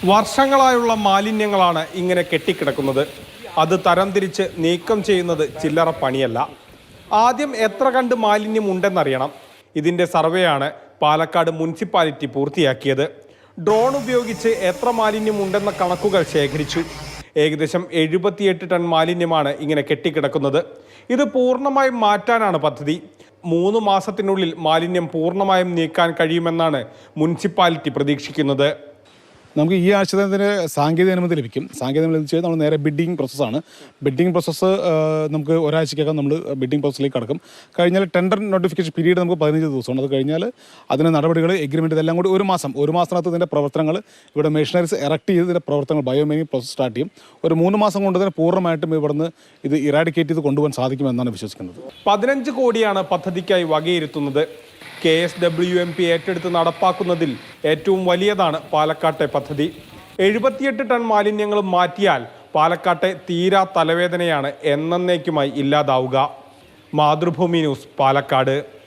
വർഷങ്ങളായുള്ള മാലിന്യങ്ങളാണ് ഇങ്ങനെ കെട്ടിക്കിടക്കുന്നത്. അത് തരംതിരിച്ച് നീക്കം ചെയ്യുന്നത് ചില്ലറ പണിയല്ല. ആദ്യം എത്ര കണ്ട് മാലിന്യം ഉണ്ടെന്നറിയണം. ഇതിൻ്റെ സർവേയാണ് പാലക്കാട് മുനിസിപ്പാലിറ്റി പൂർത്തിയാക്കിയത്. ഡ്രോൺ ഉപയോഗിച്ച് എത്ര മാലിന്യം ഉണ്ടെന്ന കണക്കുകൾ ശേഖരിച്ചു. ഏകദേശം 78 ടൺ മാലിന്യമാണ് ഇങ്ങനെ കെട്ടിക്കിടക്കുന്നത്. ഇത് പൂർണ്ണമായും മാറ്റാനാണ് പദ്ധതി. 3 മാസത്തിനുള്ളിൽ മാലിന്യം പൂർണ്ണമായും നീക്കാൻ കഴിയുമെന്നാണ് മുനിസിപ്പാലിറ്റി പ്രതീക്ഷിക്കുന്നത്. നമുക്ക് ഈ ആഴ്ച തന്നെ സാങ്കേതിക അനുമതി ലഭിക്കും. സാങ്കേതിക അനുമതി വെച്ചാൽ നമ്മൾ നേരെ ബിഡിംഗ് പ്രോസസ്സാണ്. ബിഡിംഗ് പ്രോസസ്സ് നമുക്ക് ഒരാഴ്ചക്കകം നമ്മൾ ബിഡിംഗ് പ്രോസസ്സിലേക്ക് കടക്കും. കഴിഞ്ഞാൽ ടെൻഡർ നോട്ടിഫിക്കേഷൻ പീരീഡ് നമുക്ക് 15 ദിവസമാണ്. അത് കഴിഞ്ഞാൽ അതിന് നടപടികൾ, എഗ്രിമെൻറ്റ് ഇതെല്ലാം കൂടി ഒരു മാസത്തിനകത്ത് ഇതിൻ്റെ പ്രവർത്തനങ്ങൾ, ഇവിടെ മെഷീനറീസ് എറക്ട് ചെയ്ത് ഇതിൻ്റെ പ്രവർത്തനങ്ങൾ ബയോമൈനിങ് പ്രോസസ് സ്റ്റാർട്ട് ചെയ്യും. ഒരു 3 മാസം കൊണ്ട് തന്നെ പൂർണ്ണമായിട്ടും ഇവിടുന്ന് ഇത് ഇറാഡിക്കേറ്റ് ചെയ്ത് കൊണ്ടുപോകാൻ സാധിക്കുമെന്നാണ് വിശ്വസിക്കുന്നത്. 15 കോടിയാണ് പദ്ധതിക്കായി വകയിരുത്തുന്നത്. KSWMP ഏറ്റെടുത്ത് നടപ്പാക്കുന്നതിൽ ഏറ്റവും വലിയതാണ് പാലക്കാട്ടെ പദ്ധതി. 78 ടൺ മാലിന്യങ്ങളും മാറ്റിയാൽ പാലക്കാട്ടെ തീരാ തലവേദനയാണ് എന്നേക്കുമായി ഇല്ലാതാവുക. മാതൃഭൂമി ന്യൂസ്, പാലക്കാട്.